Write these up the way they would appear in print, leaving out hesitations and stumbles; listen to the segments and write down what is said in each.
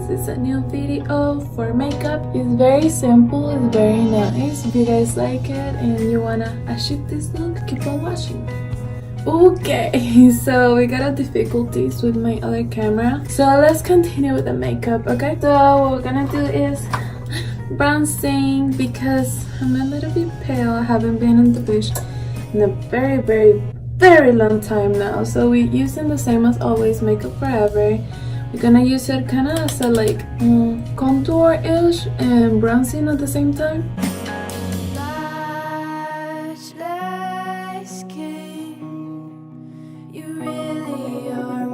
this is a new video for makeup. It's very simple, it's very nice. If you guys like it and you wanna achieve this look, keep on watching. Okay, so we got a difficulties with my other camera, so let's continue with the makeup. Okay, so what we're gonna do is bronzing because I'm a little bit pale. I haven't been in the beach in a very long time now, so we're using the same as always, Makeup Forever. We're gonna use it kind of as a like contour-ish and bronzing at the same time.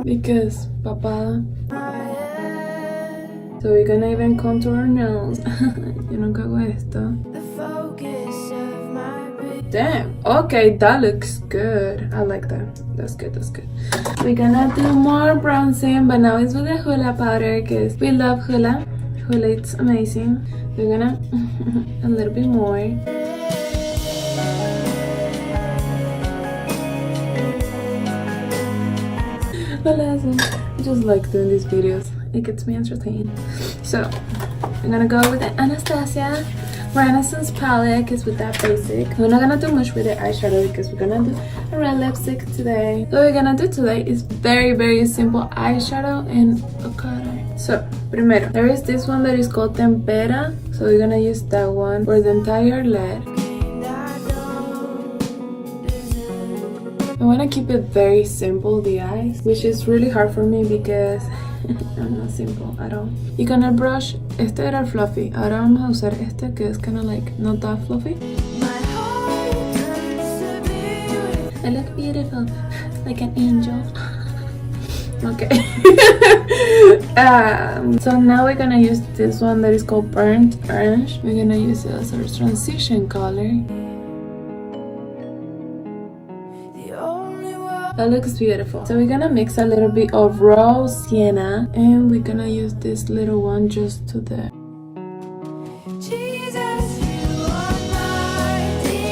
Because papada. So we're gonna even contour our nose. Yo nunca hago esto. Damn, okay, that looks good. I like that. That's good, that's good. We're gonna do more bronzing, but now it's with the Hula powder because we love Hula. Hula, it's amazing. We're gonna a little bit more. I just like doing these videos. It gets me entertained. So I'm gonna go with the Anastasia Renaissance palette because with that basic. We're not gonna do much with the eyeshadow because we're gonna do a red lipstick today. What we're gonna do today is very simple eyeshadow and a color. So primero, there is this one that is called Tempera. So we're gonna use that one for the entire lid. I want to keep it very simple, the eyes, which is really hard for me because I'm not simple at all. You're gonna brush, este era el fluffy, ahora vamos a usar este que es kind of like not that fluffy. I look beautiful, like an angel. Okay. So now we're gonna use this one that is called Burnt Orange. We're gonna use it as our transition color. That looks beautiful. So we're gonna mix a little bit of raw sienna and we're gonna use this little one just to the...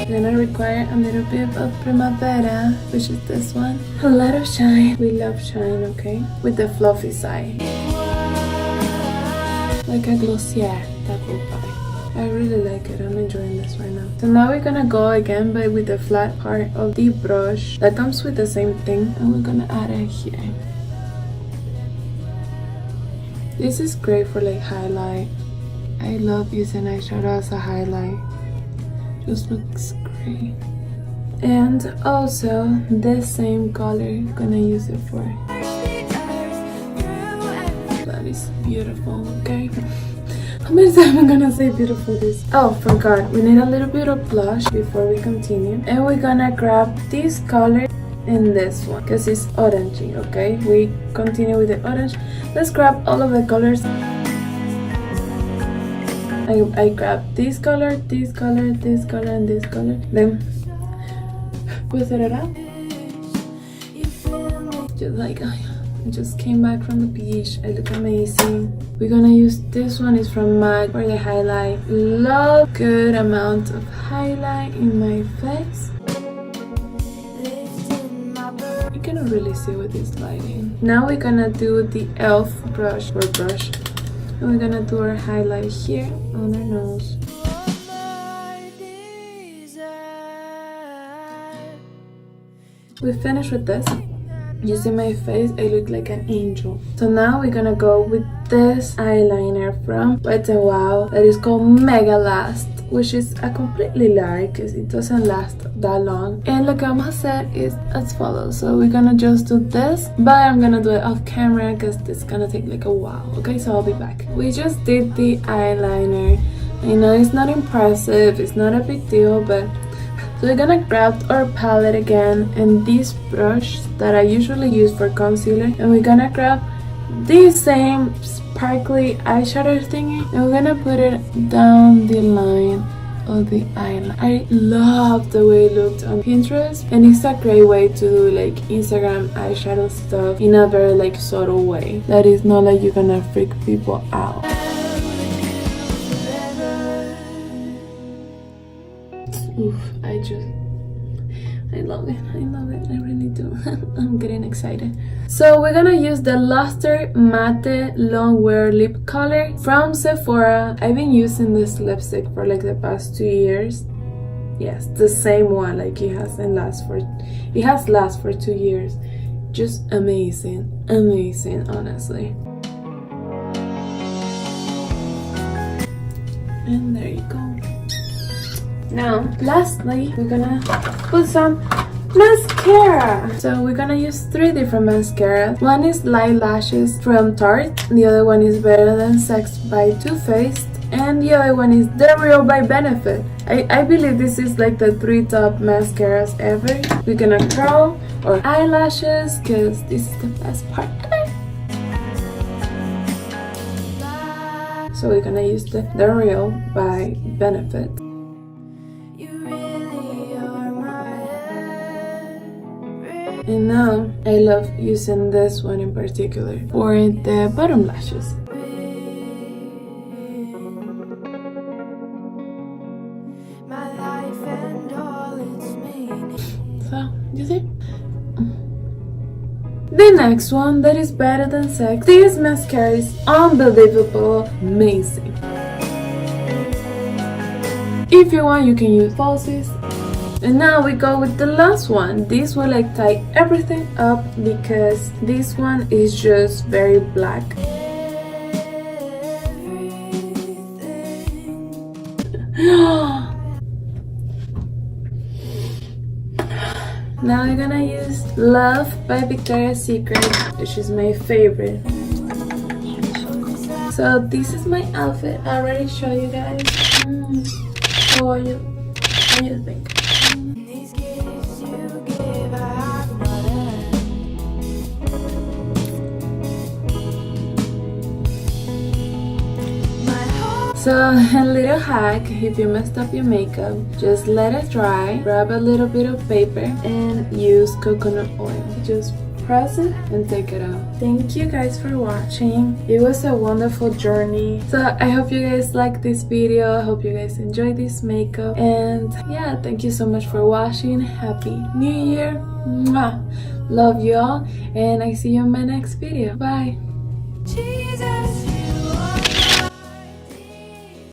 We're gonna require a little bit of Primavera, which is this one. A lot of shine. We love shine, okay? With the fluffy side. Like a glossier type of vibe. I really like it. I'm enjoying this right now. So now we're gonna go again but with the flat part of the brush that comes with the same thing, and we're gonna add it here. This is great for like highlight. I love using eyeshadow as a highlight. Just looks great. And also this same color, I'm gonna use it for. That is beautiful, okay? How many times I'm gonna say beautiful this? Oh, forgot. We need a little bit of blush before we continue. And we're gonna grab this color and this one because it's orangey, okay? We continue with the orange. Let's grab all of the colors. I grab this color, this color, this color, and this color. Then we set it up. Just like I just came back from the beach. I look amazing. We're gonna use this one, is from MAC for the highlight. Love good amount of highlight in my face. You cannot really see with this lighting. Now we're gonna do the e.l.f. brush. And we're gonna do our highlight here on our nose. We finished with this. You see my face, I look like an angel. So now we're gonna go with this eyeliner from Wet n Wild that is called Mega Last, which is a completely lie because it doesn't last that long. And lo que vamos a hacer is as follows. So we're gonna just do this, but I'm gonna do it off camera because it's gonna take like a while. Okay, so I'll be back. We just did the eyeliner. I know it's not impressive, it's not a big deal, but so we're gonna grab our palette again and this brush that I usually use for concealer, and we're gonna grab this same sparkly eyeshadow thingy and we're gonna put it down the line of the eyeliner. I love the way it looked on Pinterest, and it's a great way to do like Instagram eyeshadow stuff in a very like subtle way that is not like you're gonna freak people out. Oof, I love it. I love it. I really do. I'm getting excited. So we're gonna use the Luster Matte Long Wear Lip Color from Sephora. I've been using this lipstick for like the past 2 years. Yes, the same one. Like it has last for 2 years. Just amazing, honestly. And there you go. Now, lastly, we're gonna put some mascara. So we're gonna use 3 different mascaras. One is Light Lashes from Tarte. The other one is Better Than Sex by Too Faced. And the other one is Davila by Benefit. I believe this is like the 3 top mascaras ever. We're gonna curl our eyelashes because this is the best part ever. So we're gonna use the Davila by Benefit. And now I love using this one in particular for the bottom lashes. So, you see? The next one that is Better Than Sex. This mascara is unbelievable, amazing. If you want, you can use falsies. And now we go with the last one. This will like tie everything up because this one is just very black. Now we're gonna use Love by Victoria's Secret, which is my favorite. So this is my outfit. I already show you guys. What do you think? So a little hack, if you messed up your makeup, just let it dry, grab a little bit of paper and use coconut oil. Just press it and take it out. Thank you guys for watching. It was a wonderful journey. So I hope you guys liked this video. I hope you guys enjoyed this makeup. And yeah, thank you so much for watching. Happy New Year. Mwah. Love you all and I see you in my next video. Bye.